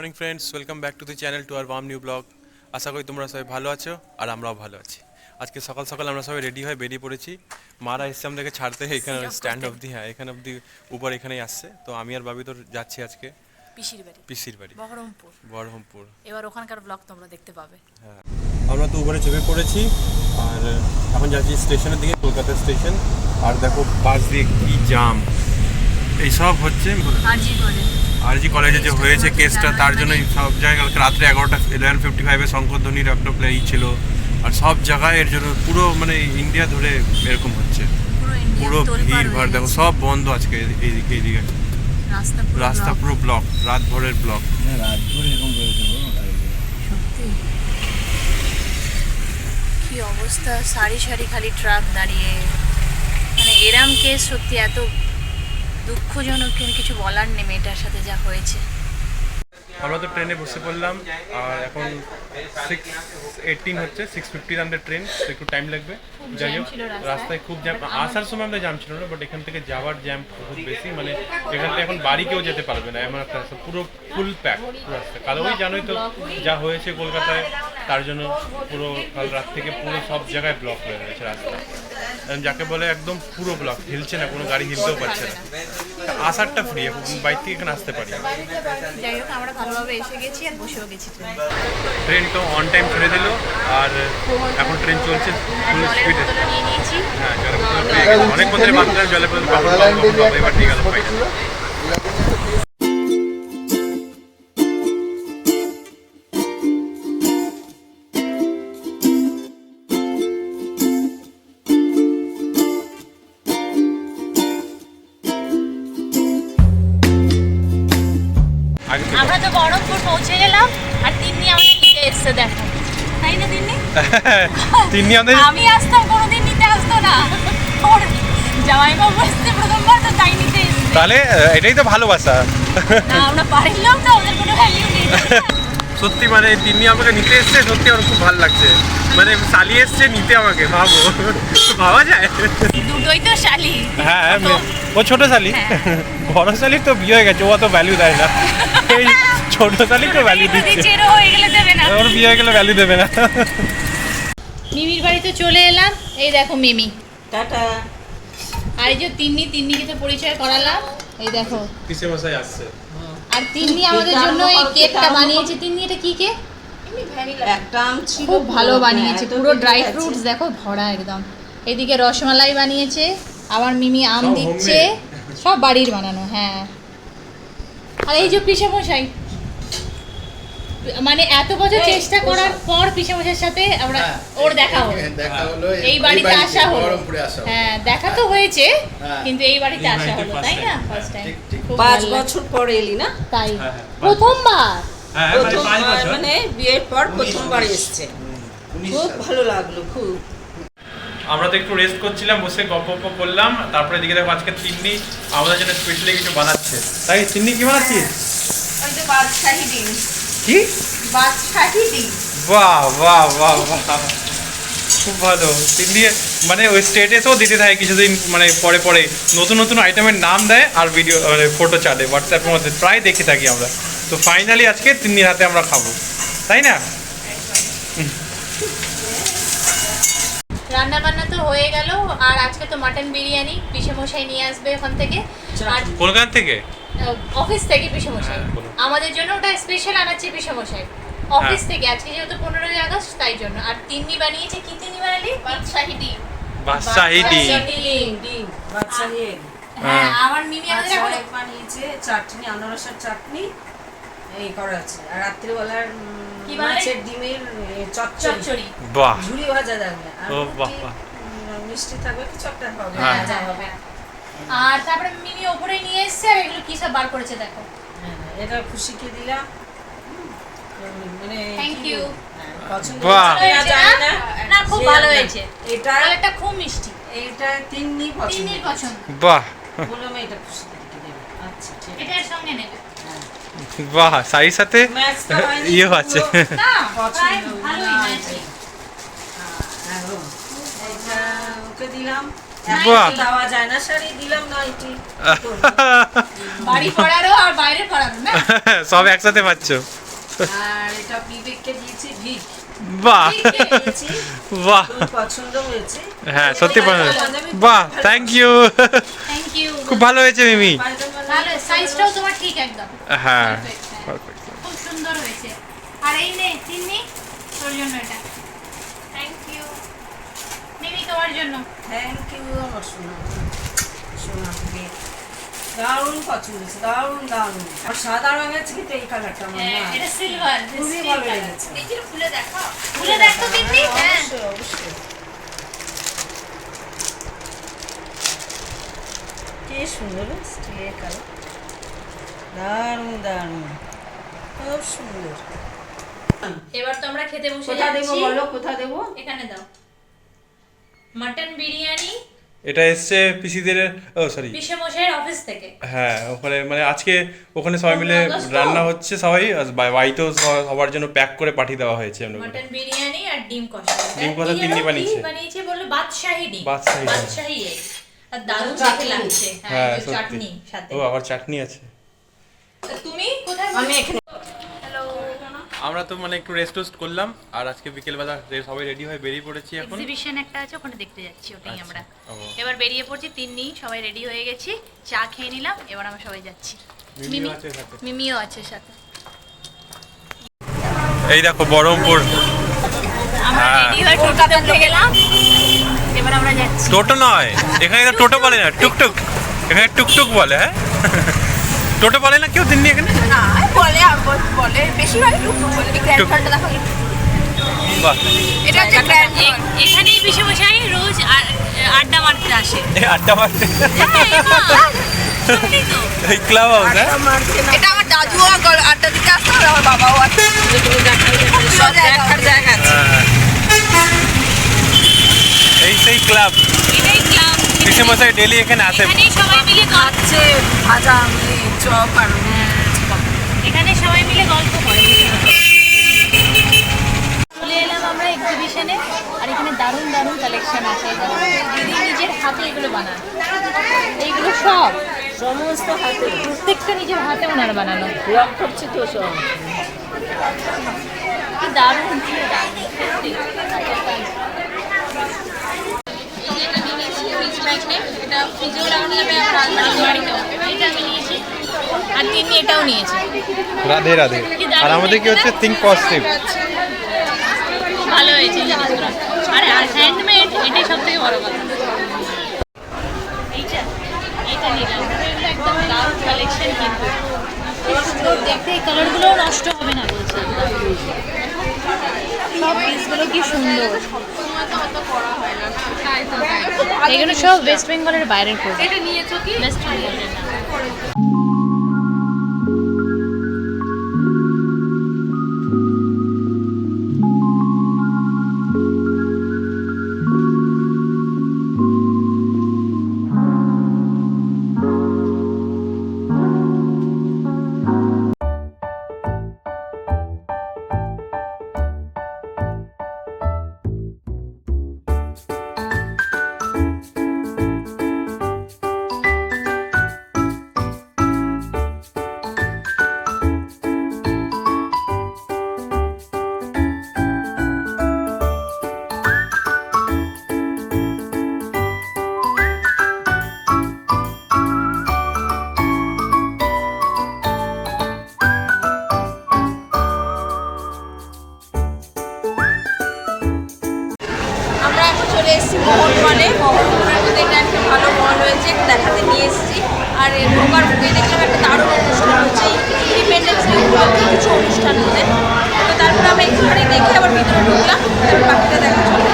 Morning friends, welcome back to the channel to our warm new blog. আশা করি তোমরা সবাই ভালো আছো আর আমরাও ভালো আছি। আজকে সকাল সকাল আমরা সবাই রেডি হয়ে বেরিয়ে পড়েছি। মারা এসছে আমাদেরকে ছাড়তে এখানে স্ট্যান্ড অবধি, হ্যাঁ এখানে অবধি, উপর এখানেই আসছে। তো আমি আর বাবি তো যাচ্ছি আজকে পিসির বাড়ি বহরমপুর। এবার ওখানকার ব্লগ তোমরা দেখতে পাবে। হ্যাঁ, আমরা তো উপরে চেপে পড়েছি আর এখন যাচ্ছি স্টেশনের দিকে, কলকাতা স্টেশন। আর দেখো বাস দিয়ে কি জাম, এইসব হচ্ছে আরজি কলেজে যে হয়েছে কেসটা, তার জন্য সব জায়গায় রাত্রে 11:55 শঙ্করধ্বনির একটা প্লে ছিল। আর সব জায়গায় এর জন্য পুরো মানে ইন্ডিয়া ধরে এরকম হচ্ছে, পুরো ভিড় ভাড়। দেখো সব বন্ধ আজকে এইদিকে, রাস্তা পুরো ব্লক, রাত ভরের ব্লক। কি অবস্থা, সারি সারি খালি ট্রাক দাঁড়িয়ে। মানে এরম কেস সত্যি এত দুঃখজনক, কিন্তু কিছু বলার নেই মেয়েটার সাথে যা হয়েছে। আমরা তো ট্রেনে বসে পড়লাম আর এখন 6:18 হচ্ছে, 6:50 আমাদের ট্রেন, তো একটু টাইম লাগবে। যাই হোক, রাস্তায় খুব জ্যাম। আসার সময় আমরা জ্যাম ছিল না, বাট এখান থেকে যাওয়ার জ্যাম খুব বেশি। মানে এখান থেকে এখন বাড়ি কেউ যেতে পারবে না, এমন একটা রাস্তা, পুরো ফুল প্যাক রাস্তা। কাল ওই জানোই তো যা হয়েছে কলকাতায়, তার জন্য পুরো কাল রাত থেকে পুরো সব জায়গায় ব্লক হয়ে গেছে রাস্তা। যাকে বলে একদম পুরো ব্লক, হিলছে না, কোনো গাড়ি হিলতেও পারছে না। আসারটা ফ্রি, এখন বাইক থেকে এখানে আসতে পারি। যাই হোক, আমরা ভালোভাবে এসে গেছি আর বসেও গেছি। ট্রেন তো অন টাইম ছেড়ে দিল আর এখন ট্রেন চলছে ফুল স্পিডে। নিয়ে নিয়েছি। হ্যাঁ, জলের বোতল পেয়ে গেছে। অনেক বন্ধুরে বাঁধলাম জলের বোতল, কখন পাবো, এবার ঠিক গেল ফাইনাল। আমরা তো বহরমপুর পৌঁছে গেলাম আর তিন্নি আমাকে নিতে এসছে, দেখো তাই না তিন্নি? তিন্নি আমাদের, আমি আসতাম কোনোদিন নিতে আসতো না, ওর জামাইবাবু এসছে প্রথমবার, তো তাই নিতে এসছে। তাহলে এটাই তো ভালোবাসা। না, আমরা পারিলাম না, ওদের কোনো ভ্যালিউ নেই। সত্যি মানে তিন্নি আমাকে নিতে এসছে, সত্যি আমার খুব ভালো লাগছে। মানে শালি এসছে নিতে আমাকে, ভাবো ভাবা যায়? দুটোই তো শালি। হ্যাঁ, ও ছোট শালি, বড় শালির তো বিয়ে হয়ে গেছে, ও অত ভ্যালু দেয় না। এই ছোট শালি তো ভ্যালু দিচ্ছে, ওর বিয়ে হয়ে গেলে ভ্যালু দেবে না। মিমির বাড়িতে চলে এলাম, এই দেখো মিমি, টাটা। আর এই যে তিন্নিকে তো পরিচয় করালাম, এই দেখো কিসে মশাই আসছে। আর তিন্নি আমাদের জন্য এই কেকটা বানিয়েছে। তিন্নি, এটা কি কেক? একটা আম ছিল, খুব ভালো বানিয়েছে, পুরো ড্রাই ফ্রুটস দেখো ভরা একদম। এদিকে রসমালাই বানিয়েছে, আবার মিমি আম সব দিচ্ছে, সব বাড়ির বানানো। হ্যাঁ, আর এই যে পিসেমশাই, মানে এত বছর চেষ্টা করার পর পিসেমশাইয়ের সাথে আমরা ওর দেখা হলো, এই বাড়িতে আসা হলো। হ্যাঁ, দেখা তো হয়েছে, কিন্তু এই বাড়িতে আসা হলো, তাই না? First time. 5 বছর পর এলি না? তাই প্রথমবার, মানে বিয়ের পর প্রথমবার এসেছে। খুব ভালো লাগলো, খুব। আমরা তো একটু রেস্ট করছিলাম, বসে গল্প করলাম। তারপরে দিকে দেখো আজকে তিন্নি আমাদের জন্য স্পেশালি কিছু বানাচ্ছে। তাই তিন্নি কি বানাচ্ছিস? ওই যে বাদশাহী ডিম। কি? বাদশাহী ডিম। বাহ বাহ বাহ বাহ, খুব ভালো। তিন্নি মানে ওই স্টেটাসও দিতে থাকে কিছুদিন, মানে পরে পরে নতুন নতুন আইটেমের নাম দেয় আর ভিডিও মানে ফটো চালে হোয়াটসঅ্যাপের মধ্যে, প্রায় দেখে থাকি আমরা। তো ফাইনালি আজকে তিন্নির হাতে আমরা খাবো, তাই না? রান্না বান্না তো হয়ে গেল, আর আজকে তো মাটন বিরিয়ানি পিসেমশাই নিয়ে আসবে ওখান থেকে, আর কলকাতা থেকে, অফিস থেকে পিসেমশাই। হ্যাঁ, বলো। আমাদের জন্য ওটা স্পেশাল আনাচ্ছে পিসেমশাই অফিস থেকে, আজকে যেহেতু 15ই আগস্ট তাই জন্য। আর তিন্নি বানিয়েছে, কি তিন্নি বানালি? বাদশাহী ডিম। বাদশাহী ডিম। ডিম বাদশাহী egg। হ্যাঁ, আমার মিমি আমাদের এখন বাদশাহী egg বানিয়েছে, চাটনি, আনারসের চাটনি এই করা আছে। আর রাত্রিবেলার কি বানালে? মাছের ডিমের চচ্চড়ি, চচ্চড়ি। বাহ, ঝুরি ভাজা থাকবে, আর ও বাহ বাহ। মিষ্টি থাকবে, কিছু একটা হবে। হ্যাঁ। যা হবে। আর তারপরে মিমি ওপরে নিয়ে এসেছে, আর এগুলো কি সব বার করেছে দেখো। হ্যাঁ, এটা খুশিকে দিলাম। মানে থ্যাংক ইউ। পছন্দ বাহ। হয়েছে কিনা জানি না। না, খুব ভালো হয়েছে। এটা কালারটা খুব মিষ্টি, এটা তিন্নি পছন্দ। তিন্নির পছন্দ। বাহ বললাম এটা খুশিকে দিতে দেবে। আচ্ছা, ঠিক আছে। এটার সঙ্গে নেবে বাহ, শাড়ির সাথে ম্যাচটা হয়নি, ইয়ে আছে। না, পছন্দ ভালোই না। ম্যাচিং। এটা ওকে দিলাম। বাহ দেওয়া যায় না, শাড়ি দিলাম নাইটি। বাড়ি পড়ারও আর বাইরে পড়ারও না। সব একসাথে পাচ্ছ। আর এটা বিবেককে দিয়েছি ভিক। বাহ দিয়েছি, বাহ খুব পছন্দ হয়েছে। হ্যাঁ সত্যি বাহ থ্যাংক ইউ থ্যাংক ইউ। খুব ভালো হয়েছে মিমি। ভালো, সাইজটাও তোমার ঠিক একদম। হ্যাঁ Perfect, হ্যাঁ। perfect. খুব সুন্দর হয়েছে। আর এই নে তিন্নি, তোর জন্য এটা। Thank you. মিমি তোমার জন্য। থ্যাংক ইউ আমার সোনা, সোনা বিবেক। দারুণ পছন্দ হয়েছে, দারুণ দারুণ। আর সাদা রঙের থেকে এই কালারটা আমার হ্যাঁ, না এটা সিলভার। খুবই ভালো লেগেছে। দেখি খুলে দেখো। খুলে দেখো তিন্নি। হ্যাঁ। অবশ্যই অবশ্যই। কি সুন্দর স্টিলের কালার, দারুণ দারুণ, খুব সুন্দর। এবার তো আমরা খেতে বসে কোথা দেবো যাচ্ছি। বলো, কোথা দেবো? এখানে দাও। মাটন বিরিয়ানি এটা এসছে পিসিদের সরি পিসে মশাইয়ের অফিস থেকে। হ্যাঁ ওখানে মানে আজকে ওখানে সবাই মিলে 15 আগস্ট তো? রান্না হচ্ছে, সবাই বাড়িতেও সবার জন্য প্যাক করে পাঠিয়ে দেওয়া হয়েছে আমরা মাটন বিরিয়ানি আর ডিম কষা। ডিম কষা তিন্নি বানিয়েছে। বানিয়েছে বললো বাদশাহী ডিম। বাদশাহী ডিম। বাদশাহী egg। আর দারুণ চাটনি। খেতে লাগছে। হ্যাঁ হ্যাঁ, এই যে সত্যি চাটনি সাথে। ও আবার চাটনি আছে। তা তুমি কোথায়? আমি এখানে হ্যালো। আমরা তো মানে একটু রেস্ট টেস্ট করলাম আর আজকে বিকেলবেলা সবাই রেডি হয়ে বেরিয়ে পড়েছি এখন। এক্সিবিশন একটা আছে, ওখানে দেখতে যাচ্ছি, ওটাই আচ্ছা, আমরা। ও। এবার বেরিয়ে পড়ছি, তিন্নি সবাই রেডি হয়ে গেছি, চা খেয়ে নিলাম, এবার আমরা সবাই যাচ্ছি। মিমিও আছে সাথে। মিমিও আছে সাথে। এই দেখো বহরমপুর। আমরা হ্যাঁ। রেডি হয়ে টোটোতে উঠে গেলাম, এবার আমরা যাচ্ছি। টোটো নয়, এখানে তো টোটো বলে না, টুকটুক। এখানে টুকটুক বলে। হ্যাঁ টোটো বলে না কেউ দিননি এখানে। না বলে বলে বেশিরভাগ টুকটুক বলে। গ্র্যান্ডফাদারটা দেখো। বাহ এটা হচ্ছে এখানেই পিসে মশাই রোজ আড্ডা মারতে আসে। এই আড্ডা মারতে হ্যাঁ, এবার। সত্যি তো। এই ক্লাব হাউস। হ্যাঁ এটা আমার দাদুও আড্ডা দিতে আসতো, আর আমার বাবাও আসতো। সব দেখার জায়গা আছে। এই সেই ক্লাব। এটাই ক্লাব। পিসে মশাই ডেলি এখানে আসে। এখানেই সবাই মিলে আছে ভাজা আমলি, চপ আর এখানে সবাই মিলে গল্প করে। চলে এলাম আমরা এক্সিবিশনে, আর এখানে দারুণ দারুণ কালেকশন আছে। দিদি নিজের হাতে এগুলো বানান, এইগুলো সব সমস্ত হাতে প্রত্যেকটা নিজের হাতে ওনার বানানো। রং করছে তো সব। কি দারুণ ছিল, দারুণ সত্যি। হাতের কাজ। এই যে এটা আমি নিয়েছি ফ্রিজ ম্যাগনেট, এটা ফ্রিজেও লাগানো যাবে, আবার আলমারিতেও। এটা আমি নিয়েছি, আর তিন্নি এটাও নিয়েছে। রাধে রাধে। কি দারুণ আর আমাদের কি হচ্ছে থিঙ্ক পজিটিভ। ভালো হয়েছে জিনিসগুলো। আর হ্যান্ডমেড, এটাই সব থেকে বড় কথা। এইটা নিলাম, এগুলো একদম দারুণ কালেকশন, কিন্তু খুব সুন্দর দেখতে। এই কালারগুলোও নষ্ট হবে না বলছে। সব পিসগুলো কি সুন্দর। এগুলো সব ওয়েস্ট বেঙ্গলের বাইরের প্রোডাক্ট। এটা নিয়েছো কি? ওয়েস্ট বেঙ্গলের না। আমরা এখন চলে এসেছি মোহন মলে। মোহন মলের মধ্যে একটা ভালো মল রয়েছে, দেখাতে নিয়ে এসেছি। আর ঢোকার মুখে দেখলাম একটা দারুণ অনুষ্ঠান হচ্ছে, ইন্ডিপেন্ডেন্স ডে উপলক্ষে কিছু অনুষ্ঠান হচ্ছে। তো তারপরে আমরা একটুখানি দেখে আবার ভিতরে ঢুকলাম, তারপর বাকিটা দেখা চলে।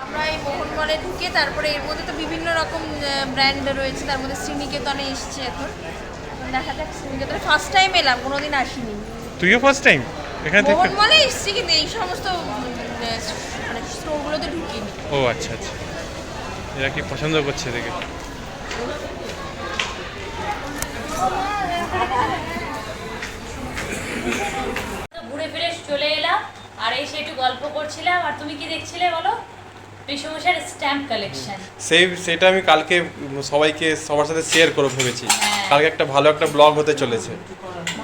আমরা এই মোহন মলে ঢুকে তারপরে এর মধ্যে তো বিভিন্ন রকম ব্র্যান্ড রয়েছে, তার মধ্যে শ্রীনিকেতনে এসেছি এখন। দেখা যাক শ্রীনিকেতনে ফার্স্ট টাইম এলাম, কোনোদিন আসিনি। তুইও ফার্স্ট টাইম এখানে থেকে? মোহন মলে এসেছি, কিন্তু এই সমস্ত মানে স্টোরগুলোতে ঢুকিনি। ও আচ্ছা আচ্ছা, এরা কি পছন্দ করছে দেখে। তো ঘুরে ফিরে চলে এলাম, আর এসে একটু গল্প করছিলাম। আর তুমি কি দেখছিলে বলো? পিসমশাইয়ের স্ট্যাম্প কালেকশন। সেটা আমি কালকে সবার সাথে শেয়ার করব ভেবেছি। হ্যাঁ। কালকে একটা ভালো একটা ব্লগ হতে চলেছে,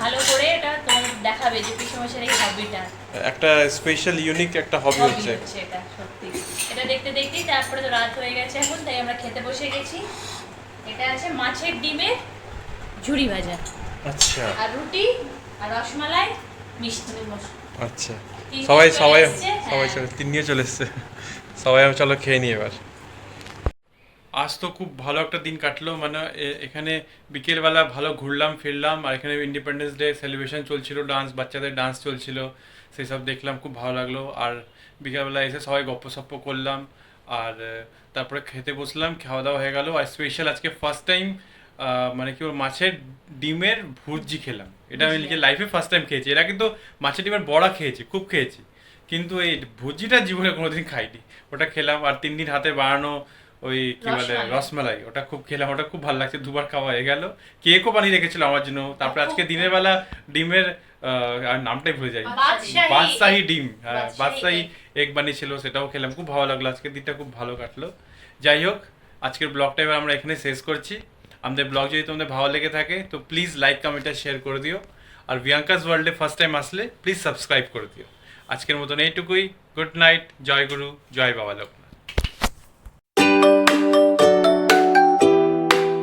ভালো করে এটা তোমার দেখাবে যে পিসমশাইয়ের এই হবিটা, একটা স্পেশাল ইউনিক একটা হবি হচ্ছে। এটা সত্যি। এটা দেখতে দেখতেই তারপরে তো রাত হয়ে গেছে এখন, তাই আমরা খেতে বসে গেছি। এটা আছে মাছের ডিমের ঝুরি ভাজা, আচ্ছা আর রুটি, আর রসমালাই, মিষ্টি। আচ্ছা, তিন সবাই চলে সবাই এসছে, সবাই হ্যাঁ। চলে, তিনিও চলে এসছে, সবাই চলো খেয়ে নিই এবার। আজ তো খুব ভালো একটা দিন কাটলো, মানে এখানে বিকেলবেলা ভালো ঘুরলাম ফিরলাম, আর এখানে ইন্ডিপেন্ডেন্স ডে সেলিব্রেশন চলছিল, বাচ্চাদের ডান্স চলছিল, সেই সব দেখলাম, খুব ভালো লাগলো। আর বিকেলবেলা এসে সবাই গপ্প সপ্প করলাম, আর তারপরে খেতে বসলাম, খাওয়া দাওয়া হয়ে গেল। আর স্পেশাল আজকে ফার্স্ট টাইম মানে কি মাছের ডিমের ভুর্জি খেলাম। এটা আমি নিজের লাইফে ফার্স্ট টাইম খেয়েছি। এরা কিন্তু মাছের ডিমের বড়া খেয়েছি, খুব খেয়েছি, কিন্তু এই ভুর্জিটা জীবনে কোনোদিন খাইনি। ওটা খেলাম, আর 3 দিন হাতে বানানো ওই কি বলে রসমালাই, ওটা খুব খেলাম, ওটা খুব ভালো লাগছে, দুবার খাওয়া হয়ে গেল। কেকও বানিয়ে রেখেছিল আমার জন্য। তারপরে আজকে দিনের বেলা ডিমের আর নামটাই ভুলে যাই, বাদশাহী ডিম, হ্যাঁ বাদশাহী এগ বানিয়েছিল, সেটাও খেলাম, খুব ভালো লাগলো। আজকের দিনটা খুব ভালো কাটলো। যাই হোক, আজকের ব্লগটা এবার আমরা এখানে শেষ করছি। আমাদের ব্লগ যদি তোমাদের ভালো লেগে থাকে তো প্লিজ লাইক কমেন্ট আর শেয়ার করে দিও। আর বিয়াঙ্কাস ওয়ার্ল্ডে ফার্স্ট টাইম আসলে প্লিজ সাবস্ক্রাইব করে দিও। আজকের মতন এইটুকুই। গুড নাইট, জয় গুরু, জয় বাবা লোক।